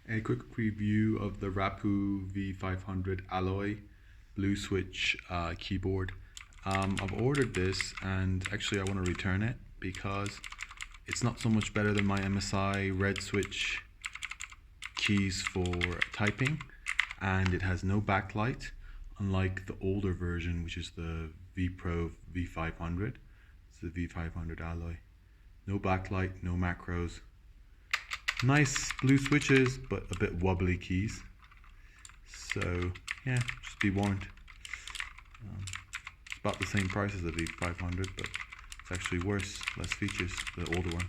A quick review of the Rapoo v500 alloy blue switch keyboard. I've ordered this and actually I want to return it because it's not so much better than my MSI red switch keys for typing, and it has no backlight, unlike the older version, which is the V-Pro v500. It's the v500 alloy. No backlight, no macros. Nice blue switches, but a bit wobbly keys. So yeah, just be warned. It's about the same price as the V500, but it's actually worse, less features, the older one.